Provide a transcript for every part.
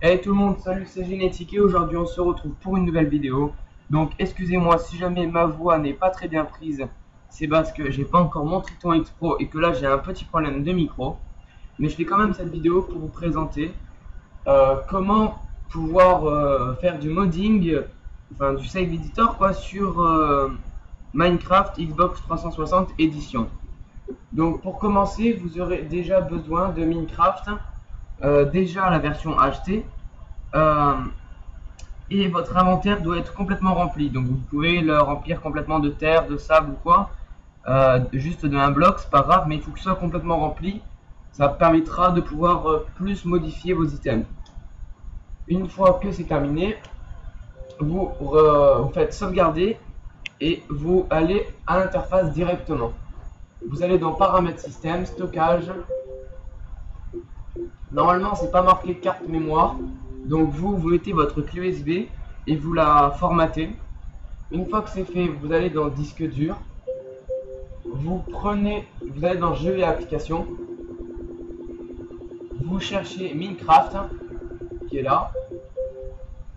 Hey tout le monde, salut, c'est Génétique et aujourd'hui on se retrouve pour une nouvelle vidéo. Donc excusez-moi si jamais ma voix n'est pas très bien prise, c'est parce que j'ai pas encore mon Triton X Pro et que là j'ai un petit problème de micro. Mais je fais quand même cette vidéo pour vous présenter comment pouvoir faire du modding, enfin du save editor quoi, sur Minecraft Xbox 360 édition. Donc pour commencer, vous aurez déjà besoin de Minecraft, déjà la version HT. Euh, et votre inventaire doit être complètement rempli. Donc vous pouvez le remplir complètement de terre, de sable ou quoi, juste d'un bloc, c'est pas grave, mais il faut que ce soit complètement rempli. Ça permettra de pouvoir plus modifier vos items. Une fois que c'est terminé, vous faites sauvegarder et vous allez à l'interface directement. Vous allez dans paramètres système, stockage. Normalement, c'est pas marqué carte mémoire. Donc vous mettez votre clé USB et vous la formatez. Une fois que c'est fait, vous allez dans disque dur. Vous allez dans jeux et applications. Vous cherchez Minecraft qui est là.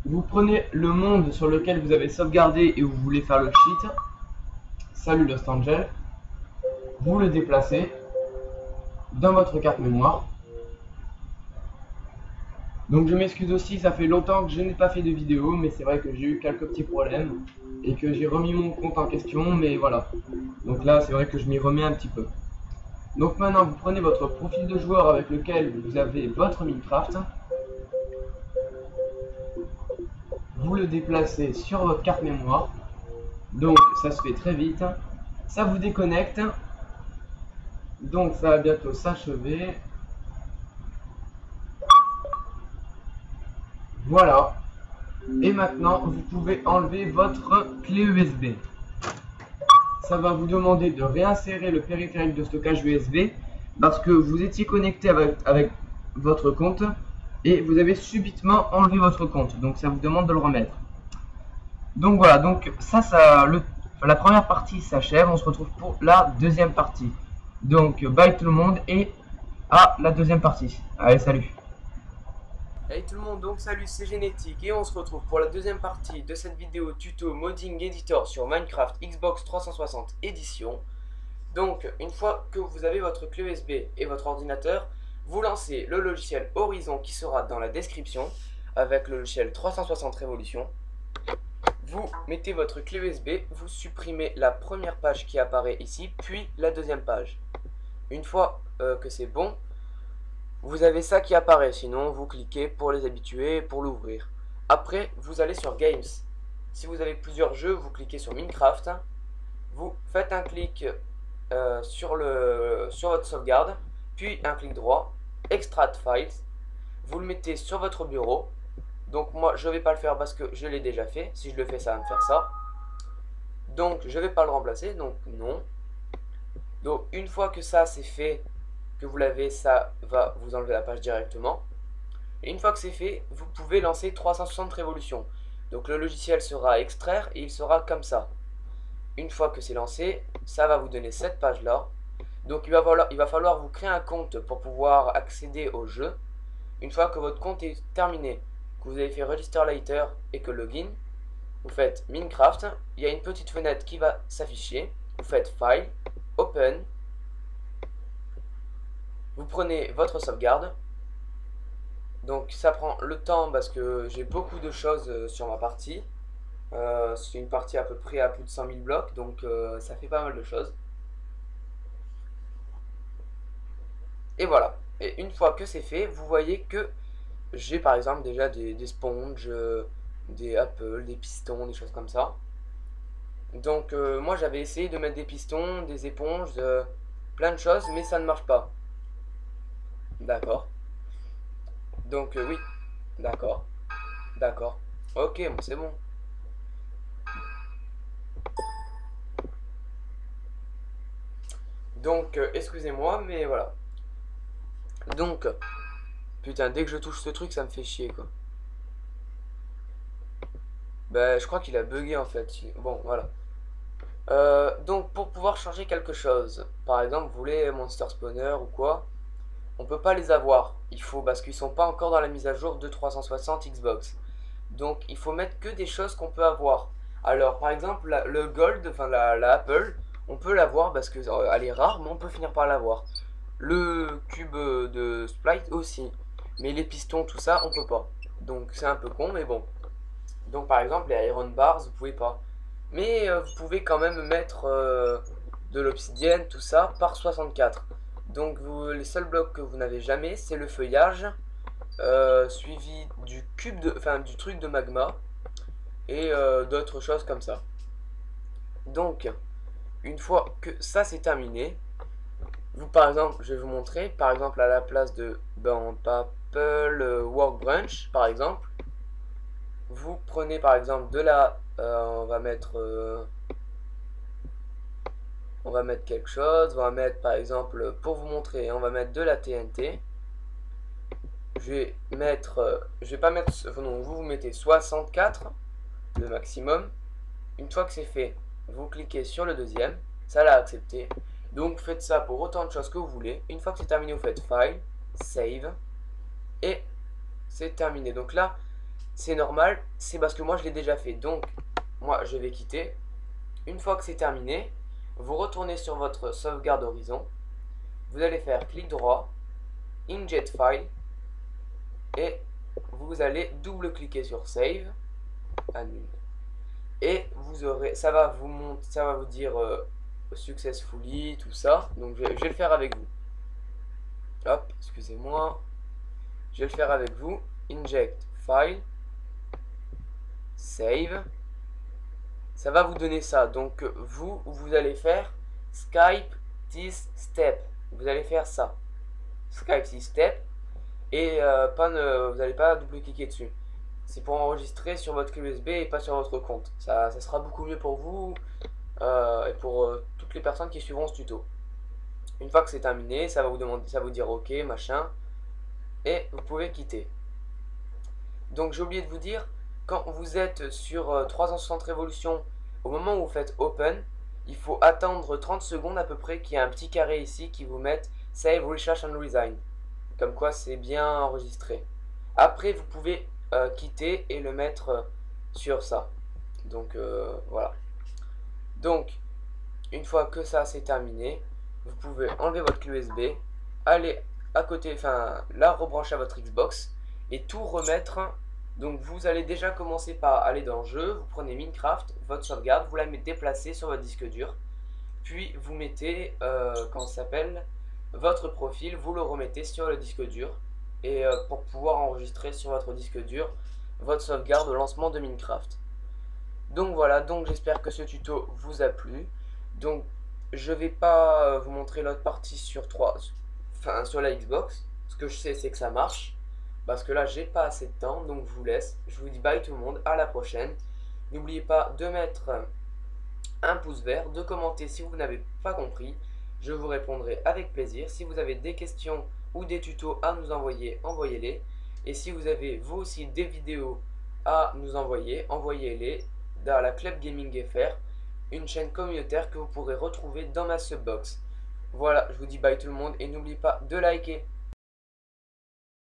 Vous prenez le monde sur lequel vous avez sauvegardé et vous voulez faire le cheat. Salut Lost Angel. Vous le déplacez dans votre carte mémoire. Donc je m'excuse aussi, ça fait longtemps que je n'ai pas fait de vidéo, mais c'est vrai que j'ai eu quelques petits problèmes et que j'ai remis mon compte en question, mais voilà. Donc là, c'est vrai que je m'y remets un petit peu. Donc maintenant, vous prenez votre profil de joueur avec lequel vous avez votre Minecraft. Vous le déplacez sur votre carte mémoire. Donc ça se fait très vite. Ça vous déconnecte. Donc ça va bientôt s'achever. Voilà. Et maintenant, vous pouvez enlever votre clé USB. Ça va vous demander de réinsérer le périphérique de stockage USB parce que vous étiez connecté avec votre compte et vous avez subitement enlevé votre compte. Donc ça vous demande de le remettre. Donc voilà, donc la première partie s'achève, on se retrouve pour la deuxième partie. Donc bye tout le monde et à la deuxième partie. Allez, salut. Hey tout le monde, donc salut, c'est Génétique et on se retrouve pour la deuxième partie de cette vidéo tuto modding editor sur Minecraft Xbox 360 édition. Donc une fois que vous avez votre clé USB et votre ordinateur, vous lancez le logiciel Horizon qui sera dans la description avec le logiciel 360 Révolution. Vous mettez votre clé USB, vous supprimez la première page qui apparaît ici, puis la deuxième page. Une fois que c'est bon, vous avez ça qui apparaît, sinon vous cliquez pour les habitués, pour l'ouvrir. Après, vous allez sur Games. Si vous avez plusieurs jeux, vous cliquez sur Minecraft, vous faites un clic sur votre sauvegarde, puis un clic droit, Extract Files, vous le mettez sur votre bureau. Donc moi je vais pas le faire parce que je l'ai déjà fait. Si je le fais, ça va me faire ça. Donc je vais pas le remplacer, donc non. Donc une fois que ça c'est fait, que vous l'avez, ça va vous enlever la page directement. Et une fois que c'est fait, vous pouvez lancer 360 révolutions. Donc le logiciel sera à extraire et il sera comme ça. Une fois que c'est lancé, ça va vous donner cette page là. Donc il va falloir vous créer un compte pour pouvoir accéder au jeu. Une fois que votre compte est terminé, que vous avez fait Register Later et que Login, vous faites Minecraft, il y a une petite fenêtre qui va s'afficher, vous faites File, Open, vous prenez votre sauvegarde. Donc ça prend le temps parce que j'ai beaucoup de choses sur ma partie. C'est une partie à peu près à plus de 100 000 blocs, donc ça fait pas mal de choses. Et voilà. Et une fois que c'est fait, vous voyez que j'ai par exemple déjà des sponges, des apples, des pistons, des choses comme ça. Donc moi j'avais essayé de mettre des pistons, des éponges, plein de choses, mais ça ne marche pas. D'accord. Donc oui, d'accord, d'accord. Ok, bon, c'est bon. Donc excusez-moi, mais voilà. Donc, putain, dès que je touche ce truc, ça me fait chier quoi. Bah je crois qu'il a bugué en fait. Bon, voilà. Donc pour pouvoir changer quelque chose, par exemple vous voulez Monster Spawner ou quoi, on peut pas les avoir. Il faut, parce qu'ils sont pas encore dans la mise à jour de 360 Xbox. Donc il faut mettre que des choses qu'on peut avoir. Alors par exemple le Gold, enfin la Apple, on peut l'avoir parce que elle est rare, mais on peut finir par l'avoir. Le cube de Sprite aussi. Mais les pistons, tout ça, on peut pas. Donc c'est un peu con, mais bon. Donc par exemple les Iron Bars, vous pouvez pas. Mais vous pouvez quand même mettre de l'obsidienne, tout ça, par 64. Donc les seuls blocs que vous n'avez jamais, c'est le feuillage, suivi du cube de, enfin du truc de magma et d'autres choses comme ça. Donc, une fois que ça c'est terminé, vous par exemple, je vais vous montrer, par exemple à la place de Apple Workbench, par exemple, vous prenez par exemple de la, on va mettre quelque chose, on va mettre par exemple, pour vous montrer, on va mettre de la TNT. Je vais pas mettre, non, vous mettez 64, le maximum. Une fois que c'est fait, vous cliquez sur le deuxième, ça l'a accepté. Donc faites ça pour autant de choses que vous voulez. Une fois que c'est terminé, vous faites File, Save, et c'est terminé. Donc là, c'est normal, c'est parce que moi je l'ai déjà fait. Donc moi je vais quitter. Une fois que c'est terminé, vous retournez sur votre sauvegarde horizon. Vous allez faire clic droit, Inject File, et vous allez double-cliquer sur Save, annule. Et vous aurez, ça va vous dire successfully, tout ça. Donc je vais le faire avec vous. Hop, excusez-moi. Je vais le faire avec vous. Inject file, save. Ça va vous donner ça. Donc vous allez faire Skype this step. Vous allez faire ça. Skype this step. Et vous n'allez pas double-cliquer dessus. C'est pour enregistrer sur votre clé USB et pas sur votre compte. Ça sera beaucoup mieux pour vous et pour toutes les personnes qui suivront ce tuto. Une fois que c'est terminé, ça va vous demander, ça va vous dire OK, machin, et vous pouvez quitter. Donc j'ai oublié de vous dire, quand vous êtes sur 360 révolutions, au moment où vous faites Open, il faut attendre 30 secondes à peu près qu'il y ait un petit carré ici qui vous mette Save, Refresh and Resign. Comme quoi c'est bien enregistré. Après vous pouvez quitter et le mettre sur ça. Donc voilà. Donc une fois que ça c'est terminé, vous pouvez enlever votre clé USB, aller à côté, enfin la rebrancher à votre Xbox et tout remettre. Donc vous allez déjà commencer par aller dans le jeu, vous prenez Minecraft, votre sauvegarde, vous la mettez déplacée sur votre disque dur, puis vous mettez, comment ça s'appelle, votre profil, vous le remettez sur le disque dur et pour pouvoir enregistrer sur votre disque dur votre sauvegarde au lancement de Minecraft. Donc voilà, donc j'espère que ce tuto vous a plu. Donc je vais pas vous montrer l'autre partie sur la Xbox. Ce que je sais c'est que ça marche. Parce que là j'ai pas assez de temps, donc je vous laisse. Je vous dis bye tout le monde, à la prochaine. N'oubliez pas de mettre un pouce vert, de commenter si vous n'avez pas compris. Je vous répondrai avec plaisir. Si vous avez des questions ou des tutos à nous envoyer, envoyez-les. Et si vous avez vous aussi des vidéos à nous envoyer, envoyez-les dans la Club Gaming FR, une chaîne communautaire que vous pourrez retrouver dans ma subbox. Voilà, je vous dis bye tout le monde et n'oubliez pas de liker.